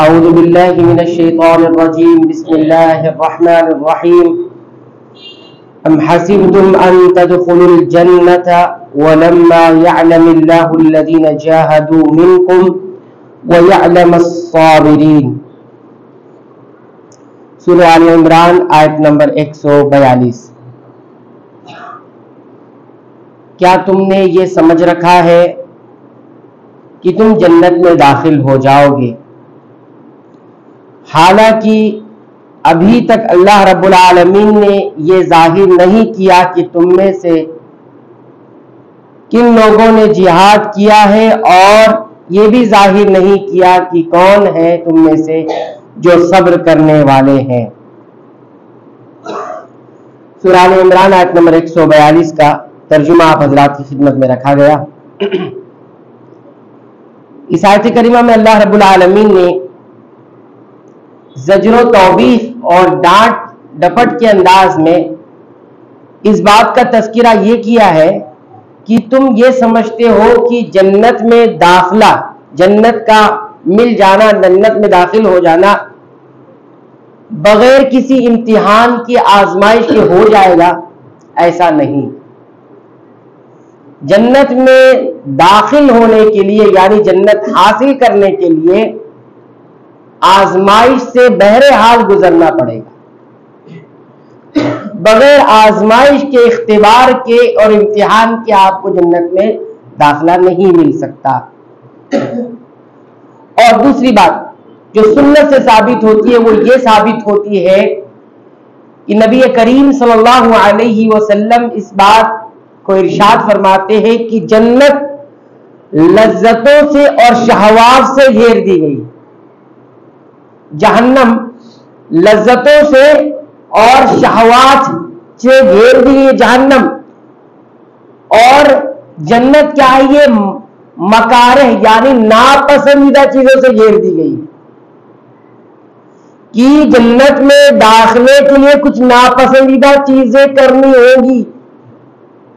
اعوذ باللہ من الشیطان الرجیم بسم اللہ الرحمن الرحیم ام حسبتم ان تدخلوا الجنة ولما يعلم الله الذين جاهدوا منكم ويعلم الصابرين۔ سورہ آل عمران آیت نمبر 142۔ کیا تم نے یہ سمجھ رکھا ہے کہ تم جنت میں داخل ہو جاؤ گے، حالانکہ ابھی تک اللہ رب العالمین نے یہ ظاہر نہیں کیا کہ تم میں سے کن لوگوں نے جہاد کیا ہے، اور یہ بھی ظاہر نہیں کیا کہ کون ہے تم میں سے جو صبر کرنے والے ہیں۔ سورہ آل عمران آیت نمبر 142 کا ترجمہ آپ حضرات کی خدمت میں رکھا گیا۔ اس آیت کریمہ میں اللہ رب العالمین نے زجر و توبیخ اور ڈانٹ ڈپٹ کے انداز میں اس بات کا تذکرہ یہ کیا ہے کہ تم یہ سمجھتے ہو کہ جنت میں داخلہ، جنت کا مل جانا، جنت میں داخل ہو جانا بغیر کسی امتحان کی آزمائش کے ہو جائے گا، ایسا نہیں۔ جنت میں داخل ہونے کے لیے یعنی جنت حاصل کرنے کے لیے آزمائش سے بہرحال گزرنا پڑے گا۔ بغیر آزمائش کے، اختبار کے اور امتحان کے آپ کو جنت میں داخلہ نہیں مل سکتا۔ اور دوسری بات جو سنت سے ثابت ہوتی ہے وہ یہ ثابت ہوتی ہے کہ نبی کریم صلی اللہ علیہ وسلم اس بات کو ارشاد فرماتے ہیں کہ جنت لذتوں سے اور شہوات سے گھیر دی گئی، جہنم لذتوں سے اور شہوات سے گھیر دی گئی جہنم، اور جنت کیا ہے؟ یہ مکارہ یعنی ناپسندیدہ چیزوں سے گھیر دی گئی کہ جنت میں داخلے کے لیے کچھ ناپسندیدہ چیزیں کرنی ہوں گی،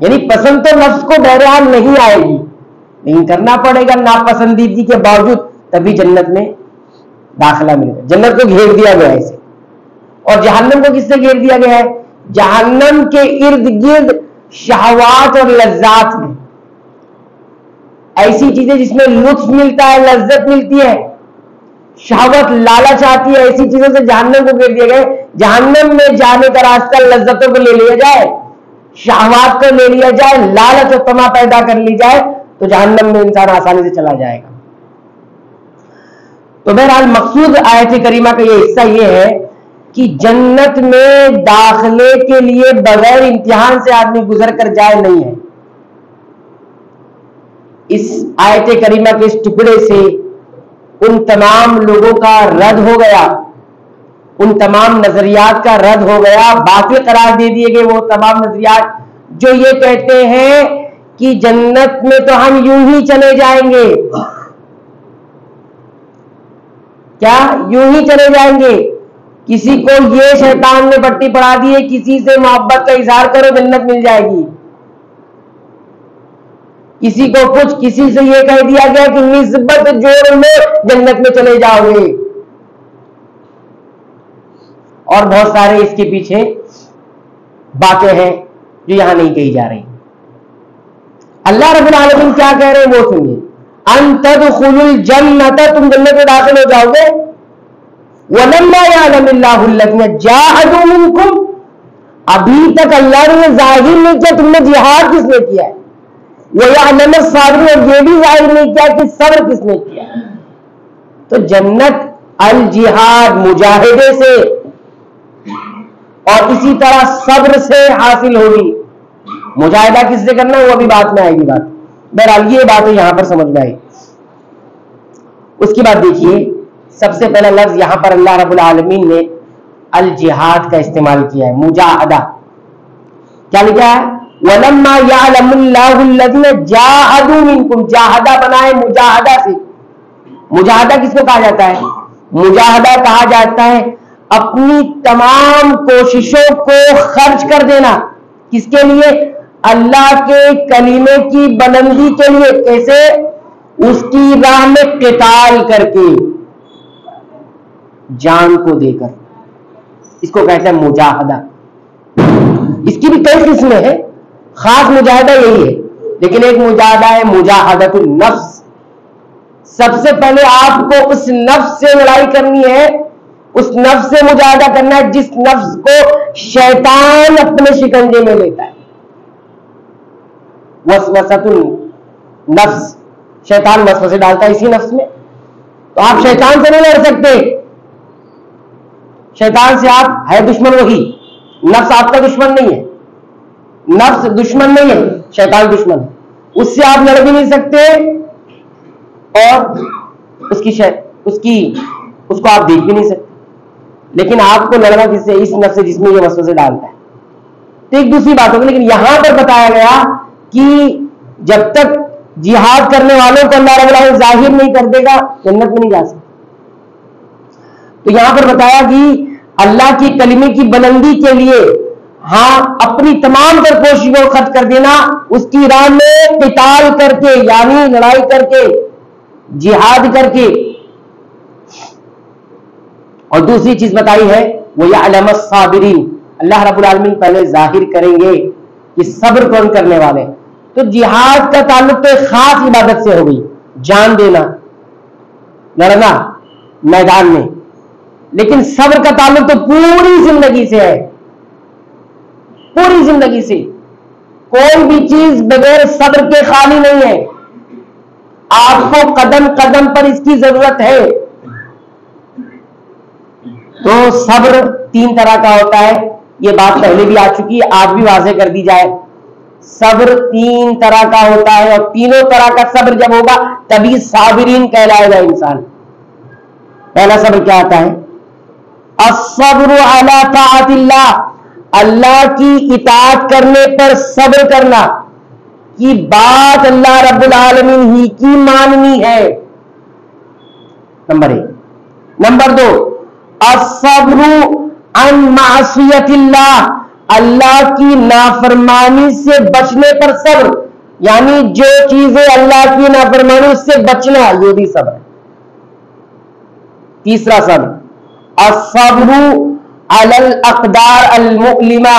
یعنی پسند تو نفس کو بہرحال نہیں آئے گی لیکن کرنا پڑے گا ناپسندیدگی کے باوجود، تبھی جنت میں داخلہ ملے گا۔ جنت کو گھیر دیا گیا ہے اسے، اور جہنم کو کس سے گھیر دیا گیا ہے؟ جہنم کے ارد گرد شہوات اور لذات ہیں، ایسی چیزیں جس میں لطف ملتا ہے، لذت ملتی ہے، شہوت لالچ آتی ہے، ایسی چیزوں سے جہنم کو گھیر دیا گیا ہے۔ جہنم میں جانے کا راستہ لذتوں کو لے لیا جائے، شہوات کو لے لیا جائے، لالچ و طمع پیدا کر لی جائے تو جہنم میں انسان آسانی سے چلا جائے گا۔ تو بہرحال مقصود آیت کریمہ کا یہ حصہ یہ ہے کہ جنت میں داخلے کے لیے بغیر امتحان سے آدمی گزر کر جائے نہیں ہے۔ اس آیت کریمہ کے اس ٹکڑے سے ان تمام لوگوں کا رد ہو گیا، ان تمام نظریات کا رد ہو گیا، باطل قرار دے دیے گئے وہ تمام نظریات جو یہ کہتے ہیں کہ جنت میں تو ہم یوں ہی چلے جائیں گے۔ کیا یوں ہی چلے جائیں گے؟ کسی کو یہ شیطان نے پٹی پڑھا دی ہے کسی سے محبت کا اظہار کرو جنت مل جائے گی، کسی کو کچھ، کسی سے یہ کہہ دیا گیا کہ نسبت جوڑ میں جنت میں چلے جاؤ گے، اور بہت سارے اس کے پیچھے باتیں ہیں جو یہاں نہیں کہی جا رہی۔ اللہ رب العالمین کیا کہہ رہے ہیں وہ سنیے، ان تدخلوا الجنة، تم جنت میں داخل ہو جاؤ گے، ولما يعلم الله الذين جاهدوا منكم، ابھی تک اللہ نے ظاہر نہیں کیا تم نے جہاد کس نے کیا ہے، ويعلم الصابرين، اور یہ بھی ظاہر نہیں کیا کہ صبر کس نے کیا۔ تو جنت الجہاد مجاہدے سے اور اسی طرح صبر سے حاصل ہوگی۔ مجاہدہ کس سے کرنا ہے وہ ابھی بات میں آئے گی بات۔ بہرحال یہ باتیں یہاں پر سمجھ میں آئی۔ اس کے بعد دیکھیے سب سے پہلا لفظ یہاں پر اللہ رب العالمین نے الجہاد کا استعمال کیا ہے، مجاہدہ۔ کیا لکھا ہے؟ وَلَمَّا يَعْلَمُ اللَّهُ الَّذِينَ جَاهَدُوا مِنكُمْ، جاہدہ بنائے مجاہدہ سے۔ مجاہدہ کس کو کہا جاتا ہے؟ مجاہدہ کہا جاتا ہے اپنی تمام کوششوں کو خرچ کر دینا، کس کے لیے؟ اللہ کے کلمے کی بلندی کے لیے۔ کیسے؟ اس کی راہ میں قتال کر کے، جان کو دے کر. اس کو کہتے ہیں مجاہدہ. اس کی بھی کئی قسمیں ہیں, خاص مجاہدہ یہی ہے, لیکن ایک مجاہدہ ہے مجاہدۃ النفس. سب سے پہلے آپ کو اس نفس سے لڑائی کرنی ہے, اس نفس سے مجاہدہ کرنا ہے جس نفس کو شیطان اپنے شکنجے میں لیتا ہے. وسوسۃ النفس, شیطان وسوسے ڈالتا ہے اسی نفس میں. تو آپ شیطان سے نہیں لڑ سکتے. شیطان سے آپ ہے دشمن وہی, نفس آپ کا دشمن نہیں ہے. نفس دشمن نہیں ہے, شیطان دشمن ہے. اس سے آپ لڑ بھی نہیں سکتے اور اس کو آپ دیکھ بھی نہیں سکتے. لیکن آپ کو لڑنا کس سے؟ اس نفس سے جس میں یہ وسوسے ڈالتا ہے. تو ایک دوسری بات ہوگی. لیکن یہاں پر بتایا گیا کہ جب تک جہاد کرنے والوں کو اللہ رب العالمین ظاہر نہیں کر دے گا جنت میں نہیں جا سکتے. تو یہاں پر بتایا کہ اللہ کی کلمے کی بلندی کے لیے ہاں اپنی تمام تر کوششوں کو خرچ کر دینا, اس کی راہ میں قتال کر کے, یعنی لڑائی کر کے, جہاد کر کے. اور دوسری چیز بتائی ہے وہ یعلم الصابرین, اللہ رب العالمین پہلے ظاہر کریں گے کہ صبر کون کرنے والے. تو جہاد کا تعلق تو ایک خاص عبادت سے ہو گئی, جان دینا, لڑنا میدان میں. لیکن صبر کا تعلق تو پوری زندگی سے ہے, پوری زندگی سے. کوئی بھی چیز بغیر صبر کے خالی نہیں ہے. آپ کو قدم قدم پر اس کی ضرورت ہے. تو صبر 3 طرح کا ہوتا ہے, یہ بات پہلے بھی آ چکی ہے, آج بھی واضح کر دی جائے. صبر 3 طرح کا ہوتا ہے, اور تینوں طرح کا صبر جب ہوگا تبھی صابرین کہلائے گا انسان. پہلا صبر کیا آتا ہے؟ الصبر علی طاعت اللہ, اللہ کی اطاعت کرنے پر صبر کرنا, کی بات اللہ رب العالمین ہی کی ماننی ہے. نمبر 1. نمبر 2, الصبر عن معصیت اللہ, اللہ کی نافرمانی سے بچنے پر صبر, یعنی جو چیزیں اللہ کی نافرمانی اس سے بچنا, یہ بھی صبر ہے. تیسرا صبر الصبر علی الاقدار المؤلمہ,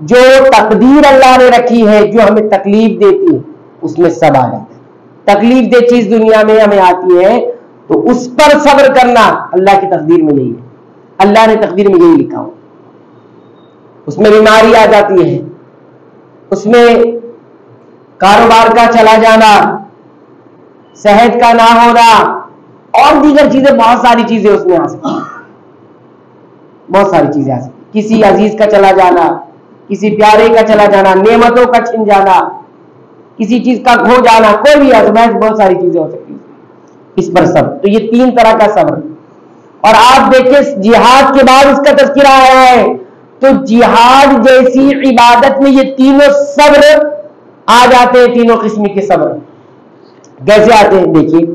جو تقدیر اللہ نے رکھی ہے جو ہمیں تکلیف دیتی ہے اس میں صبر آ جاتا ہے. تکلیف دہ چیز دنیا میں ہمیں آتی ہے تو اس پر صبر کرنا اللہ کی تقدیر میں یہی ہے, اللہ نے تقدیر میں یہی لکھا ہو. اس میں بیماری آ جاتی ہے, اس میں کاروبار کا چلا جانا, صحت کا نہ ہونا, اور دیگر چیزیں, بہت ساری چیزیں اس میں آ سکتی ہیں, بہت ساری چیزیں آ سکتی. کسی عزیز کا چلا جانا, کسی پیارے کا چلا جانا, نعمتوں کا چھن جانا, کسی چیز کا کھو جانا, کوئی بھی آزمائش, بہت ساری چیزیں ہو سکتی ہیں اس پر صبر. تو یہ 3 طرح کا صبر. اور آپ دیکھیں جہاد کے بعد اس کا تذکرہ آیا ہے, تو جہاد جیسی عبادت میں یہ تینوں صبر آ جاتے ہیں. تینوں قسم کے صبر کیسے آتے ہیں دیکھیے.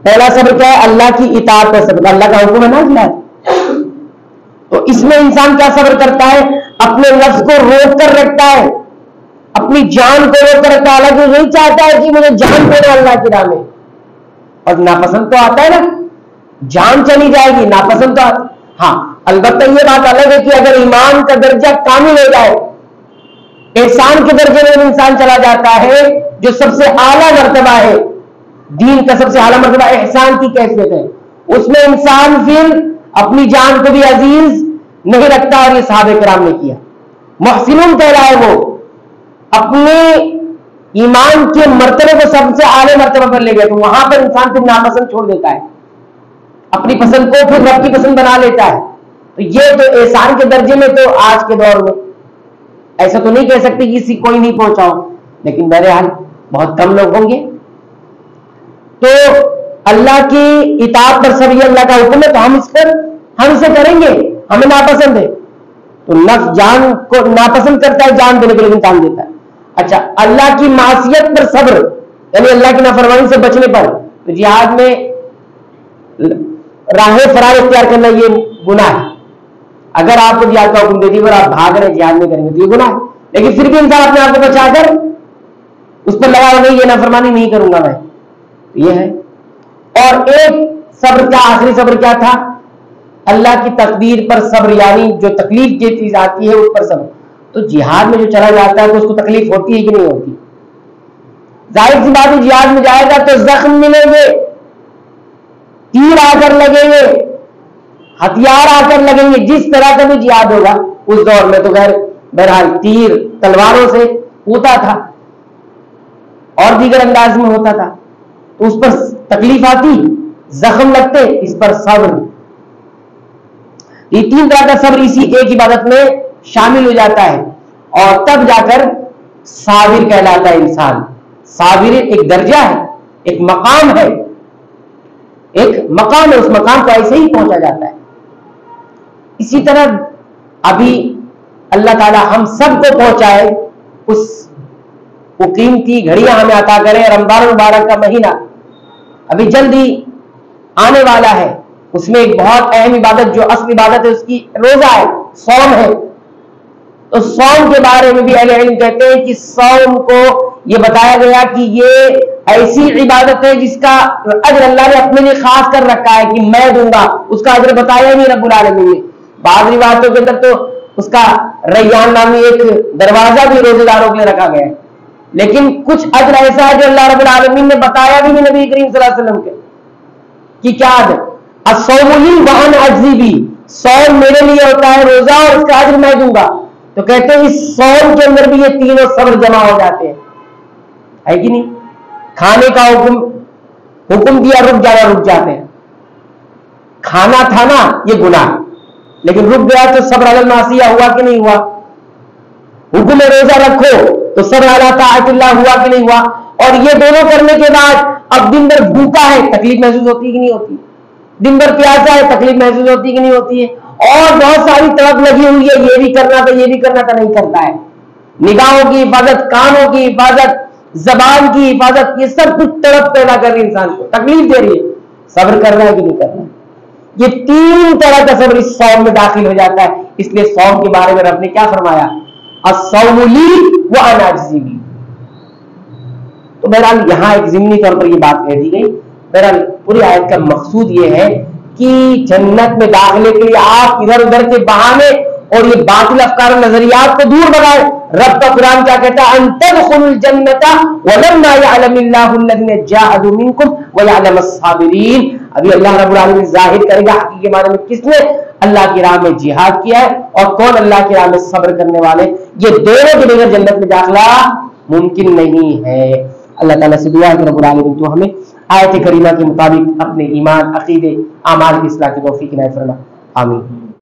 پہلا صبر کیا ہے؟ اللہ کی اطاعت پر صبر, اللہ کا حکم ہے نا جہاد. تو اس میں انسان کیا صبر کرتا ہے؟ اپنے نفس کو روک کر رکھتا ہے, اپنی جان کو روک کر رکھتا ہے. حالانکہ یہی چاہتا ہے کہ مجھے جان دے دو اللہ کی راہ میں. اور ناپسند تو آتا ہے نا, جان چلی جائے گی, ناپسند تو آتا. ہاں البتہ یہ بات الگ ہے کہ اگر ایمان کا درجہ کامل ہو جائے, احسان کے درجے میں انسان چلا جاتا ہے, جو سب سے اعلیٰ مرتبہ ہے, دین کا سب سے اعلیٰ مرتبہ احسان کی کیفیت ہے, اس میں انسان پھر اپنی جان کو بھی عزیز نہیں رکھتا. اور یہ صحابہ کرام نے کیا, محسنون کہلائے وہ, اپنے ایمان کے مرتبے کو سب سے اعلیٰ مرتبہ پر لے گئے. تو وہاں پر انسان پھر ناپسند چھوڑ دیتا ہے, اپنی پسند کو پھر رب کی پسند بنا لیتا ہے. تو یہ تو احسان کے درجے میں تو آج کے دور میں ایسا تو نہیں کہہ سکتے کہ کسی کوئی نہیں پہنچاؤ, لیکن بہرحال بہت کم لوگ ہوں گے. تو اللہ کی اطاعت پر صبر, یہ اللہ کا حکم ہے, تو ہم اسے کریں گے, ہمیں ناپسند ہے. تو نفس جان کو ناپسند کرتا ہے, جان دینے کے لیے انسان دیتا ہے. اچھا, اللہ کی معصیت پر صبر, یعنی اللہ کی نافرمانی سے بچنے پر. تو جہاد میں راہ فرار اختیار کرنا یہ گناہ ہے. اگر آپ کو جہاد کا حکم دے دی اور آپ بھاگ رہے جہاد نہیں کریں گے تو یہ گناہ ہے. لیکن پھر بھی انسان اپنے آپ کو بچا کر اس پر لگا نہیں, یہ نافرمانی نہیں کروں گا میں, یہ ہے. اور ایک صبر کا آخری صبر کیا تھا؟ اللہ کی تقدیر پر صبر، یعنی جو تکلیف کی چیز آتی ہے اس پر صبر. تو جہاد میں جو چلا جاتا ہے تو اس کو تکلیف ہوتی ہے کہ نہیں ہوتی؟ ظاہر سی بات ہے جہاد میں جائے گا تو زخم ملیں گے، تیر آ کر لگیں گے، ہتھیار آ کر لگیں گے. جس طرح کا بھی جہاد ہوگا اس دور میں تو خیر بہرحال تیر تلواروں سے ہوتا تھا اور دیگر انداز میں ہوتا تھا، تو اس پر تکلیف آتی، زخم لگتے، اس پر صبر. یہ تین طرح کا صبر اسی ایک عبادت میں شامل ہو جاتا ہے اور تب جا کر صابر کہلاتا ہے انسان. صابر ایک درجہ ہے، ایک مقام ہے، ایک مقام ہے، اس مقام کو ایسے ہی پہنچا جاتا ہے. اسی طرح ابھی اللہ تعالی ہم سب کو پہنچائے، اس وہ قیمتی گھڑیاں ہمیں عطا کرے. رمضان مبارک کا مہینہ ابھی جلدی آنے والا ہے، اس میں ایک بہت اہم عبادت جو اصل عبادت ہے اس کی روزہ ہے، صوم ہے. تو صوم کے بارے میں بھی اہل علم کہتے ہیں کہ صوم کو یہ بتایا گیا کہ یہ ایسی عبادت ہے جس کا اجر اللہ نے اپنے لیے خاص کر رکھا ہے کہ میں دوں گا. اس کا اجر بتایا نہیں رب العالمین نے. بعض روایتوں کے اندر تو اس کا ریان نامی ایک دروازہ بھی روزے داروں کے لیے رکھا گیا ہے، لیکن کچھ اجر ایسا ہے جو اللہ رب العالمین نے بتایا بھی نہیں نبی کریم صلی اللہ علیہ وسلم کے کہ کیا اجر. الصوم لی وانا اجزی بھی، صوم میرے لیے ہوتا ہے روزہ اور اس کا اجر میں دوں گا. تو کہتے ہیں اس صوم کے اندر بھی یہ تینوں صبر جمع ہو جاتے ہیں، ہے کہ نہیں؟ کھانے کا حکم دیا، رک جانا، رک جاتے ہیں. کھانا تھا نا یہ گناہ، لیکن رک گیا تو صبر علی المعصیہ ہوا کہ نہیں ہوا؟ حکم روزہ رکھو تو صبر علی طاعت اللہ ہوا کہ نہیں ہوا؟ اور یہ دونوں کرنے کے بعد اب دن بھر بھوکا ہے، تکلیف محسوس ہوتی کہ نہیں ہوتی؟ دن بھر پیاسا ہے، تکلیف محسوس ہوتی کہ نہیں ہوتی ہے؟ اور بہت ساری طلب لگی ہوئی ہے، یہ بھی کرنا تھا، یہ بھی کرنا تھا، نہیں کرتا ہے. نگاہوں کی حفاظت، کانوں کی حفاظت، زبان کی حفاظت، یہ سب کچھ طلب پیدا کر رہی ہے، انسان کو تکلیف دے رہی ہے. صبر کرنا ہے کہ نہیں کرنا ہے؟ یہ تین طرح کا صبر اس صوم میں داخل ہو جاتا ہے. اس لیے صوم کے بارے میں رب نے کیا فرمایا؟ الصوم لی وانا اجزی بھی. تو بہرحال یہاں ایک ضمنی طور پر یہ بات کہہ دی گئی. بہرحال پوری آیت کا مقصود یہ ہے کہ جنت میں داخلے کے لیے آپ ادھر ادھر کے بہانے اور یہ باطل افکار و نظریات کو دور بنائیں. رب کا قرآن کیا کہتا ہے؟ ان تدخلوا الجنۃ ولما يعلم الله الذين جاهدوا منكم ويعلم الصابرين. ابھی اللہ رب العالمین ظاہر کرے گا حقیقی معنی میں کس نے اللہ کی راہ میں جہاد کیا ہے اور کون اللہ کی راہ میں صبر کرنے والے. یہ دونوں کے بغیر جنت میں داخلہ ممکن نہیں ہے. اللہ تعالیٰ سے دعا ہے کہ رب العالمین تو ہمیں آیت کریمہ کے مطابق اپنے ایمان، عقیدے، اعمال کی اصلاح کی توفیق عنایت فرمائے. آمین.